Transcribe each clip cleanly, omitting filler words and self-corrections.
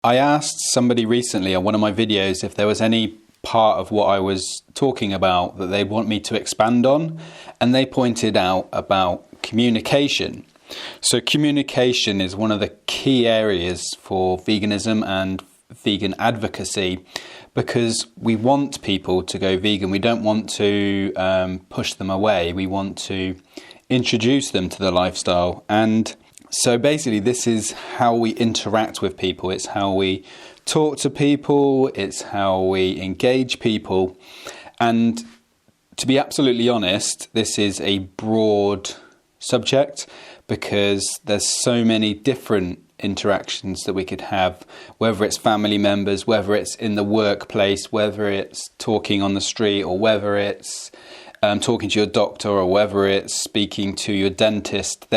I asked somebody recently on one of my videos if there was any part of what I was talking about that they want me to expand on, and they pointed out about communication. So communication is one of the key areas for veganism and vegan advocacy, because we want people to go vegan. We don't want to push them away. We want to introduce them to the lifestyle. And so basically this is how we interact with people. It's how we talk to people. It's how we engage people. And to be absolutely honest, this is a broad subject because there's so many different interactions that we could have, whether it's family members, whether it's in the workplace, whether it's talking on the street, or whether it's talking to your doctor, or whether it's speaking to your dentist.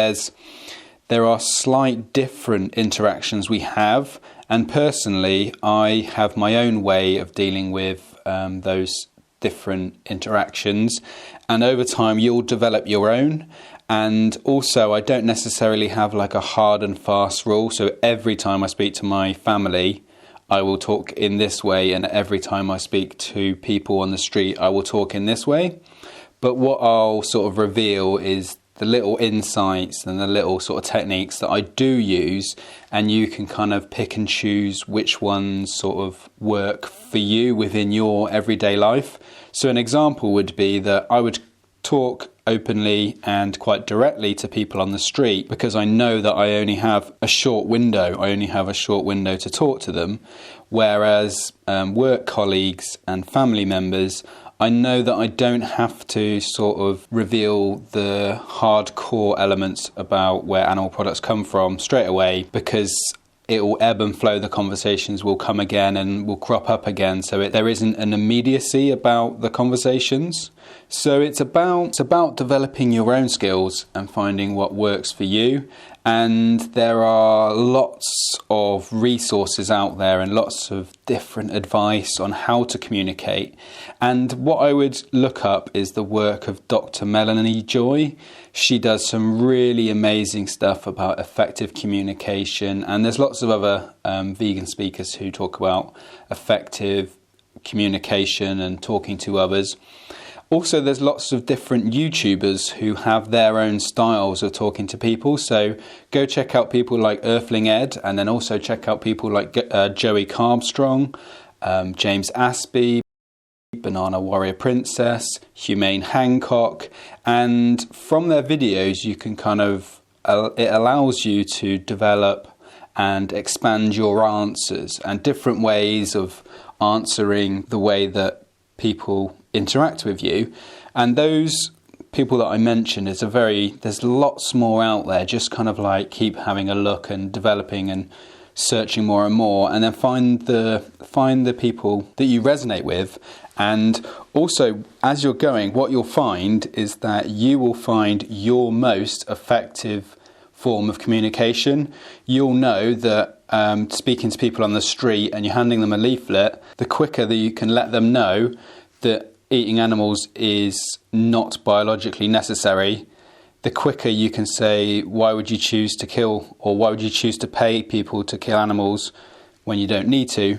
There are slight different interactions we have, and personally I have my own way of dealing with those different interactions, and over time you'll develop your own. And also I don't necessarily have like a hard and fast rule, so every time I speak to my family I will talk in this way, and every time I speak to people on the street I will talk in this way. But what I'll sort of reveal is the little insights and the little sort of techniques that I do use, and you can kind of pick and choose which ones sort of work for you within your everyday life. So an example would be that I would talk openly and quite directly to people on the street because I know that I only have a short window. I only have a short window to talk to them. Whereas work colleagues and family members, I know that I don't have to sort of reveal the hardcore elements about where animal products come from straight away, because it will ebb and flow. The conversations will come again and will crop up again. So there isn't an immediacy about the conversations. So it's about developing your own skills and finding what works for you. And there are lots of resources out there and lots of different advice on how to communicate. And what I would look up is the work of Dr. Melanie Joy. She does some really amazing stuff about effective communication. And there's lots of other vegan speakers who talk about effective communication and talking to others. Also, there's lots of different YouTubers who have their own styles of talking to people. So go check out people like Earthling Ed, and then also check out people like Joey Carbstrong, James Aspey, Banana Warrior Princess, Humane Hancock. And from their videos, you can it allows you to develop and expand your answers and different ways of answering the way that people interact with you. And those people that I mentioned, there's lots more out there. Just kind of like keep having a look and developing and searching more and more, and then find the people that you resonate with. And also, as you're going, what you'll find is that you will find your most effective form of communication. You'll know that speaking to people on the street and you're handing them a leaflet, the quicker that you can let them know that eating animals is not biologically necessary, the quicker you can say, why would you choose to kill, or why would you choose to pay people to kill animals when you don't need to?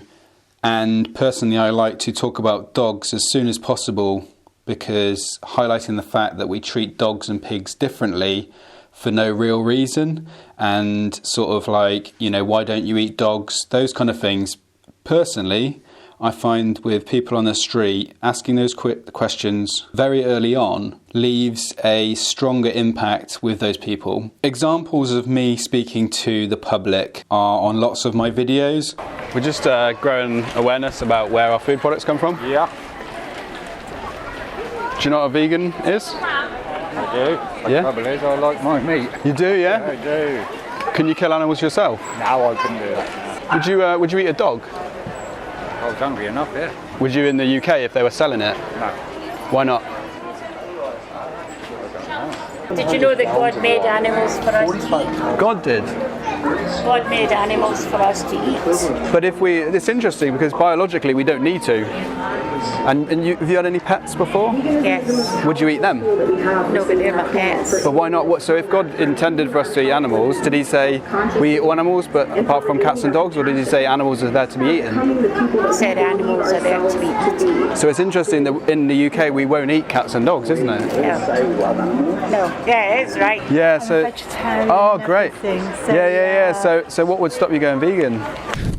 And personally, I like to talk about dogs as soon as possible, because highlighting the fact that we treat dogs and pigs differently for no real reason, and sort of like, why don't you eat dogs? Those kind of things. Personally, I find with people on the street, asking those quick questions very early on leaves a stronger impact with those people. Examples of me speaking to the public are on lots of my videos. We're just growing awareness about where our food products come from. Yeah. Do you know what a vegan is? I do. Yeah? The trouble is, I like my meat. You do, yeah? I do. Can you kill animals yourself? No, I couldn't do that. Would you eat a dog? I was hungry enough, yeah. Would you in the UK if they were selling it? No. Why not? Did you know that God made animals for us to eat? God did? God made animals for us to eat. But it's interesting because biologically we don't need to. And have you had any pets before? Yes. Would you eat them? No, but they're my pets. But why not? So if God intended for us to eat animals, did he say we eat all animals but apart from cats and dogs, or did he say animals are there to be eaten? He said animals are there to be eaten. So it's interesting that in the UK we won't eat cats and dogs, isn't it? No. Yeah, it is right. Yeah, I'm so vegetarian. oh, great. So, yeah. So what would stop you going vegan?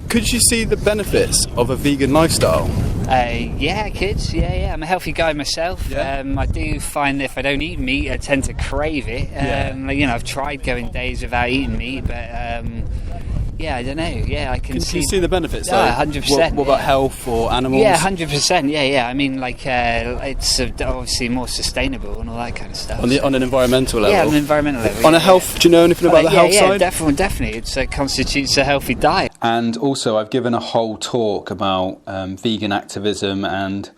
Could you see the benefits of a vegan lifestyle? Yeah, I could. Yeah. I'm a healthy guy myself. Yeah. I do find that if I don't eat meat, I tend to crave it. I've tried going days without eating meat, but I don't know. Yeah, I can see. You see the benefits? Yeah, 100%. What about health or animals? Yeah, 100%. Yeah. I mean, it's obviously more sustainable and all that kind of stuff. On an environmental level? Yeah, on an environmental level. On a health, do you know anything about the health side? Yeah, definitely. It constitutes a healthy diet. And also I've given a whole talk about vegan activism and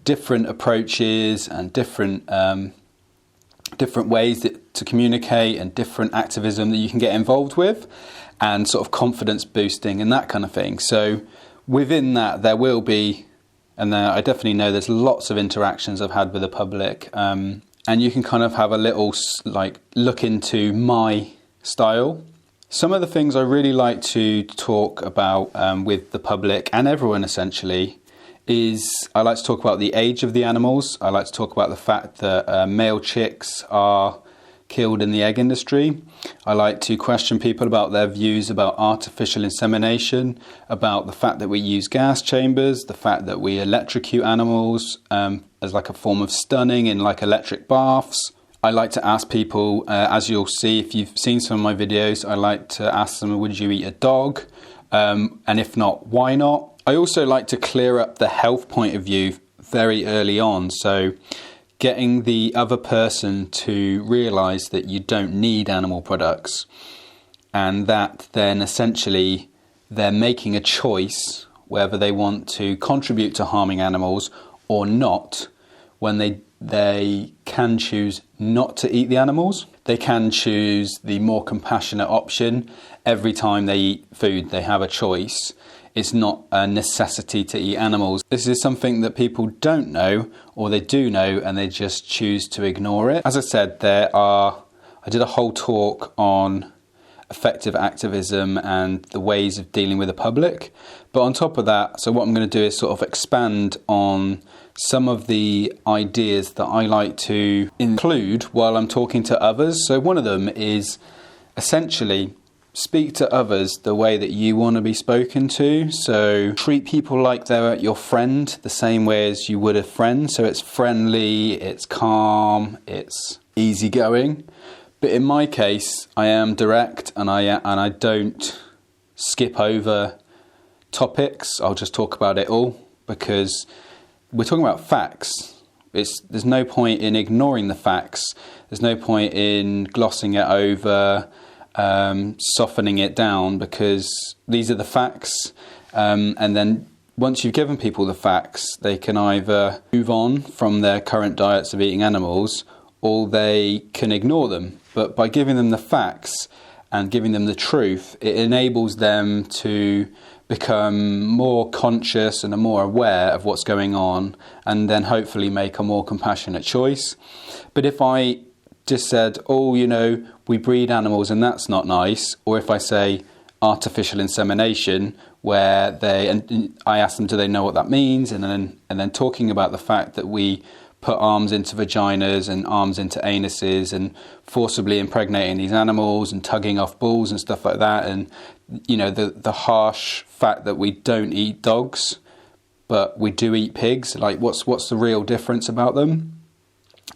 different approaches and different ways to communicate and different activism that you can get involved with, and sort of confidence boosting and that kind of thing. So within that there will be, and I definitely know there's lots of interactions I've had with the public, and you can kind of have a little look into my style. Some of the things I really like to talk about with the public and everyone essentially is I like to talk about the age of the animals. I like to talk about the fact that male chicks are killed in the egg industry. I like to question people about their views about artificial insemination, about the fact that we use gas chambers, the fact that we electrocute animals as like a form of stunning in like electric baths. I like to ask people, as you'll see if you've seen some of my videos, I like to ask them, would you eat a dog? And if not, why not? I also like to clear up the health point of view very early on. So getting the other person to realise that you don't need animal products, and that then essentially they're making a choice whether they want to contribute to harming animals or not, when they can choose not to eat the animals. They can choose the more compassionate option. Every time they eat food, they have a choice. It's not a necessity to eat animals. This is something that people don't know, or they do know and they just choose to ignore it. As I said, I did a whole talk on effective activism and the ways of dealing with the public. But on top of that, so what I'm going to do is sort of expand on some of the ideas that I like to include while I'm talking to others. So one of them is essentially speak to others the way that you want to be spoken to. So treat people like they're your friend, the same way as you would a friend. So it's friendly, it's calm, it's easygoing. But in my case, I am direct and I don't skip over topics. I'll just talk about it all because we're talking about facts. There's no point in ignoring the facts. There's no point in glossing it over, softening it down, because these are the facts. And then once you've given people the facts, they can either move on from their current diets of eating animals, or they can ignore them. But by giving them the facts and giving them the truth, it enables them to become more conscious and more aware of what's going on, and then hopefully make a more compassionate choice. But if I just said, we breed animals and that's not nice, or if I say artificial insemination, where I ask them, do they know what that means? And then talking about the fact that we put arms into vaginas and arms into anuses and forcibly impregnating these animals and tugging off balls and stuff like that, and the harsh fact that we don't eat dogs but we do eat pigs, like what's the real difference about them?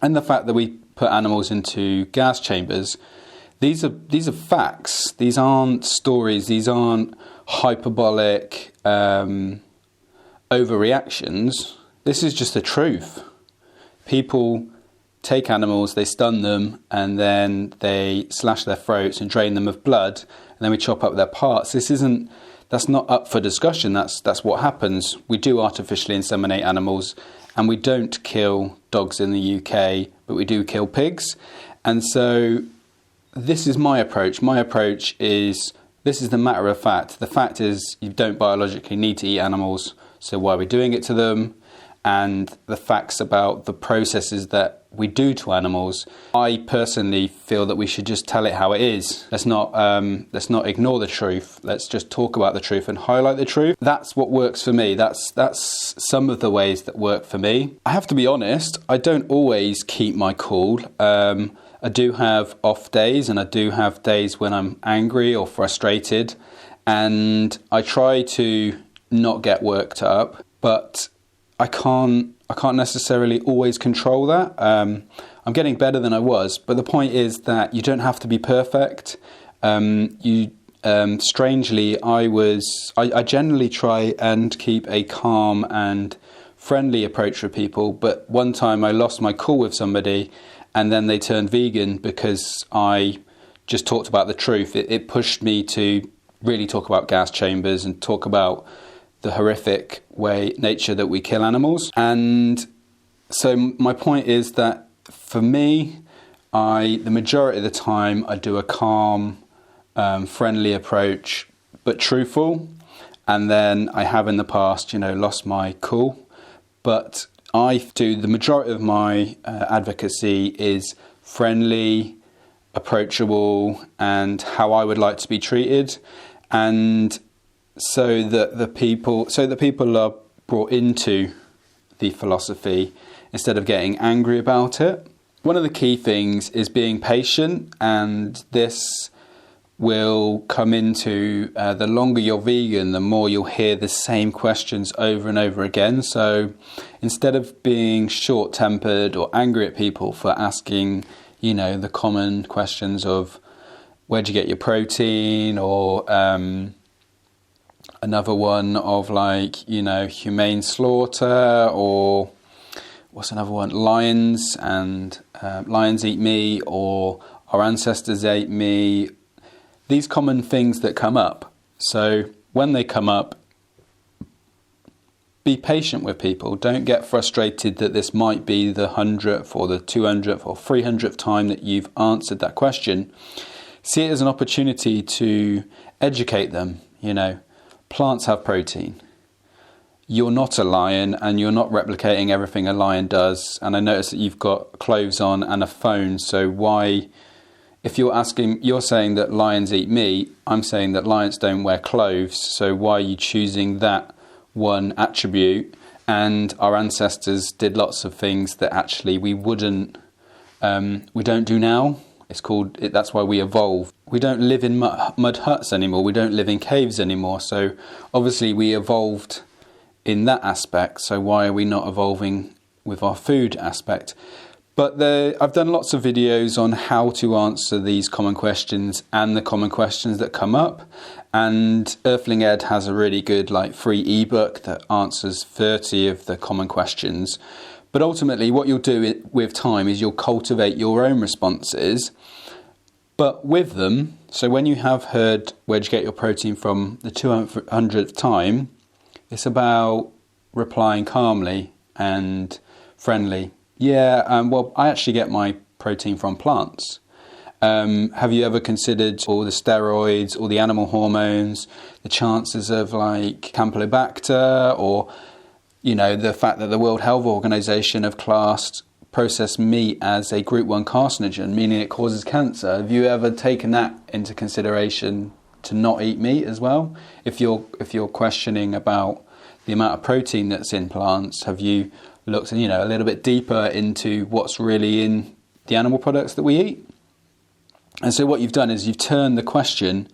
And the fact that we put animals into gas chambers, these are facts. These aren't stories, these aren't hyperbolic overreactions. This is just the truth. People take animals, they stun them, and then they slash their throats and drain them of blood, and then we chop up their parts. That's not up for discussion. That's what happens. We do artificially inseminate animals, and we don't kill dogs in the UK, but we do kill pigs. And so this is my approach. My approach is This is the matter of fact. The fact is you don't biologically need to eat animals, so why are we doing it to them? And the facts about the processes that we do to animals, I personally feel that we should just tell it how it is. Let's not ignore the truth. Let's just talk about the truth and highlight the truth. That's what works for me. That's some of the ways that work for me. I have to be honest, I don't always keep my cool. I do have off days, and I do have days when I'm angry or frustrated, and I try to not get worked up, but I can't necessarily always control that. I'm getting better than I was, but the point is that you don't have to be perfect. Strangely, I generally try and keep a calm and friendly approach with people, but one time I lost my cool with somebody, and then they turned vegan because I just talked about the truth. It pushed me to really talk about gas chambers and talk about the horrific nature that we kill animals. And so my point is that for me, the majority of the time I do a calm, friendly approach, but truthful. And then I have in the past, lost my cool. But I do the majority of my advocacy is friendly, approachable, and how I would like to be treated. And so that the people are brought into the philosophy instead of getting angry about it. One of the key things is being patient, and this will come into the longer you're vegan, the more you'll hear the same questions over and over again. So instead of being short-tempered or angry at people for asking, the common questions of where'd you get your protein, or another one of humane slaughter, or what's another one? Lions eat meat, or our ancestors ate meat. These common things that come up. So when they come up, be patient with people. Don't get frustrated that this might be the 100th or the 200th or 300th time that you've answered that question. See it as an opportunity to educate them. Plants have protein. You're not a lion, and you're not replicating everything a lion does. And I notice that you've got clothes on and a phone. So why, if you're saying that lions eat meat, I'm saying that lions don't wear clothes. So why are you choosing that one attribute? And our ancestors did lots of things that actually we don't do now. That's why we evolved. We don't live in mud huts anymore. We don't live in caves anymore. So obviously we evolved in that aspect. So why are we not evolving with our food aspect? But I've done lots of videos on how to answer these common questions and the common questions that come up. And Earthling Ed has a really good free ebook that answers 30 of the common questions. But ultimately what you'll do with time is you'll cultivate your own responses. But with them, so when you have heard where'd you get your protein from the 200th time, it's about replying calmly and friendly. Well, I actually get my protein from plants. Have you ever considered all the steroids, all the animal hormones, the chances of Campylobacter, or the fact that the World Health Organization have classed processed meat as a group 1 carcinogen, meaning it causes cancer? Have you ever taken that into consideration to not eat meat as well? If you're questioning about the amount of protein that's in plants, have you looked a little bit deeper into what's really in the animal products that we eat? And so what you've done is you've turned the question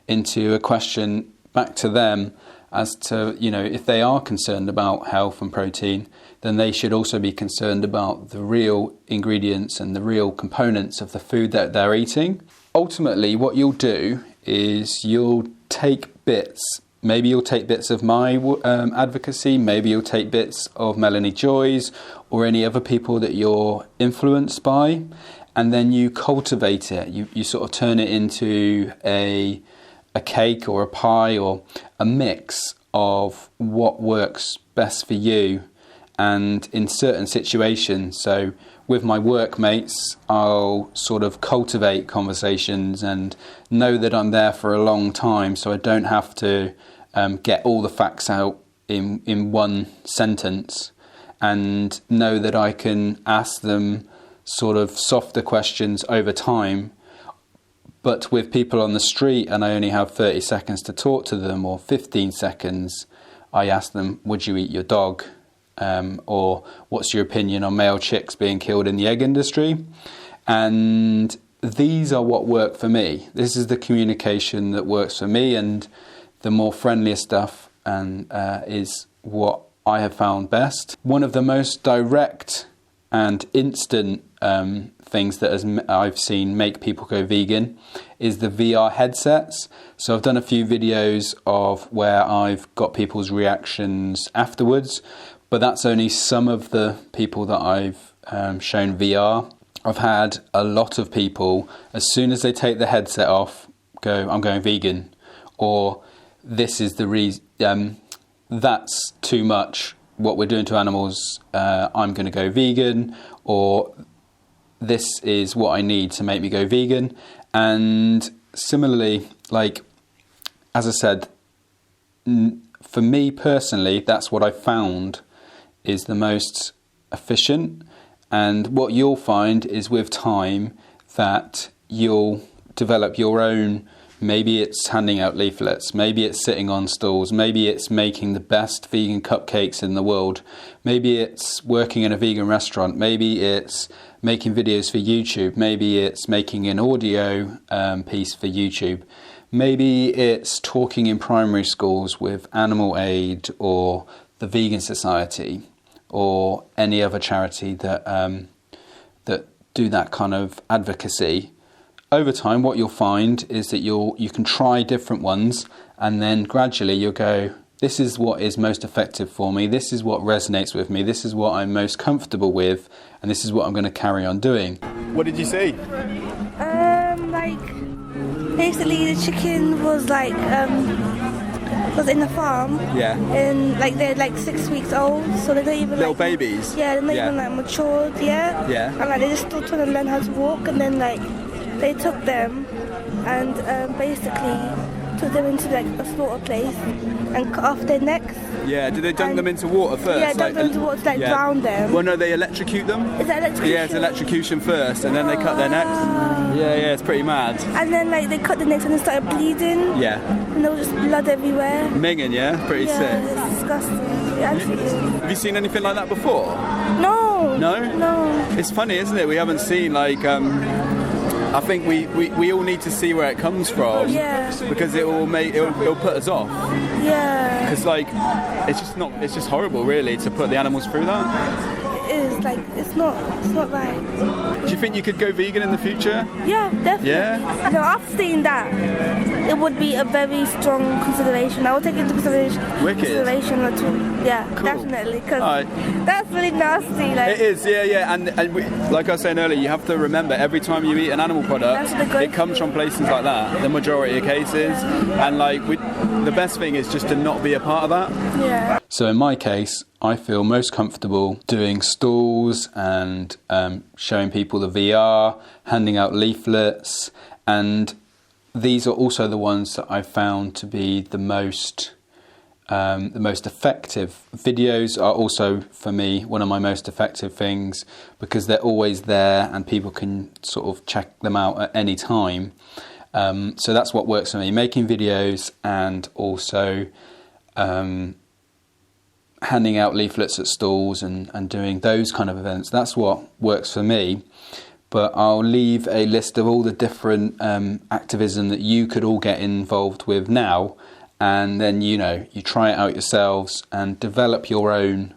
into a question back to them as to, if they are concerned about health and protein, then they should also be concerned about the real ingredients and the real components of the food that they're eating. Ultimately, what you'll do is you'll take bits. Maybe you'll take bits of my advocacy, maybe you'll take bits of Melanie Joy's or any other people that you're influenced by, and then you cultivate it. You sort of turn it into a cake or a pie or a mix of what works best for you and in certain situations. So with my workmates, I'll sort of cultivate conversations and know that I'm there for a long time, so I don't have to get all the facts out in one sentence, and know that I can ask them sort of softer questions over time. But with people on the street and I only have 30 seconds to talk to them, or 15 seconds, I ask them, would you eat your dog? Or what's your opinion on male chicks being killed in the egg industry? And these are what work for me. This is the communication that works for me, and the more friendlier stuff is what I have found best. One of the most direct and instant things that I've seen make people go vegan is the VR headsets. So I've done a few videos of where I've got people's reactions afterwards, but that's only some of the people that I've shown VR. I've had a lot of people, as soon as they take the headset off, go, I'm going vegan, or this is the reason, that's too much, what we're doing to animals, I'm going to go vegan, or this is what I need to make me go vegan. And similarly, like, as I said, for me personally, that's what I found is the most efficient. And what you'll find is with time that you'll develop your own. Maybe it's handing out leaflets, maybe it's sitting on stalls, maybe it's making the best vegan cupcakes in the world, maybe it's working in a vegan restaurant, maybe it's making videos for YouTube, maybe it's making an audio piece for YouTube, maybe it's talking in primary schools with Animal Aid or the Vegan Society or any other charity that that do that kind of advocacy. Over time, what you'll find is that you can try different ones, and then gradually you'll go, this is what is most effective for me, this is what resonates with me, this is what I'm most comfortable with, and this is what I'm going to carry on doing. What did you see? Like, basically the chicken was like, was in the farm. Yeah. And like they're like 6 weeks old, so they're not even little like, babies. Yeah, they're not even like matured yet. Yeah. And like they're just still trying to learn how to walk, and then like they took them and basically took them into like a slaughter place and cut off their necks. Yeah, did they dunk them into water first? Yeah, dunk them into water to drown them. Well, no, they electrocute them. Is that electrocution? Yeah, it's electrocution first, and then they cut their necks. Yeah, it's pretty mad. And then like they cut the necks and they started bleeding. Yeah. And there was just blood everywhere. Minging, yeah? Pretty sick. It's disgusting. It actually is. Have you seen anything like that before? No. No? No. It's funny, isn't it? We haven't seen like... I think we all need to see where it comes from. Yeah. Because it'll put us off. Yeah. Because like it's just horrible really to put the animals through that. It is like it's not right. Do you think you could go vegan in the future? Yeah, definitely. Yeah? No, after seeing that, it would be a very strong consideration. I would take into consideration. Wicked. Consideration or two. Yeah, Cool. Definitely. Because Right. that's really nasty. Like, It is, yeah, and like I was saying earlier, you have to remember every time you eat an animal product, That's the good it comes from places like that, the majority of cases, and like the best thing is just to not be a part of that. Yeah. So in my case, I feel most comfortable doing stalls and showing people the VR, handing out leaflets, and these are also the ones that I've found to be the most effective. Videos are also, for me, one of my most effective things because they're always there and people can sort of check them out at any time. So that's what works for me, making videos and also handing out leaflets at stalls and doing those kind of events. That's what works for me. But I'll leave a list of all the different activism that you could all get involved with now, and then you try it out yourselves and develop your own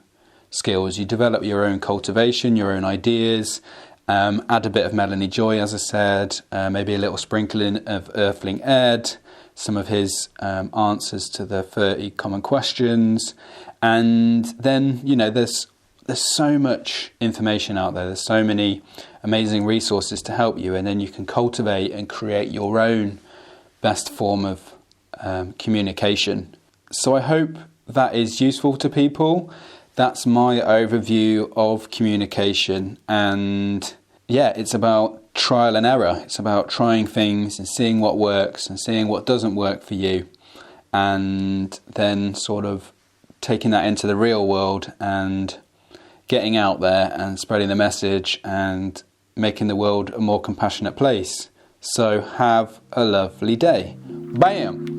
skills. You develop your own cultivation, your own ideas, add a bit of Melanie Joy, as I said, maybe a little sprinkling of Earthling Ed, some of his answers to the 30 common questions, and then there's so much information out there. There's so many amazing resources to help you, and then you can cultivate and create your own best form of communication. So I hope that is useful to people. that's my overview of communication. And yeah, it's about trial and error. It's about trying things and seeing what works and seeing what doesn't work for you, and then sort of taking that into the real world and getting out there and spreading the message and making the world a more compassionate place. So have a lovely day. Bam!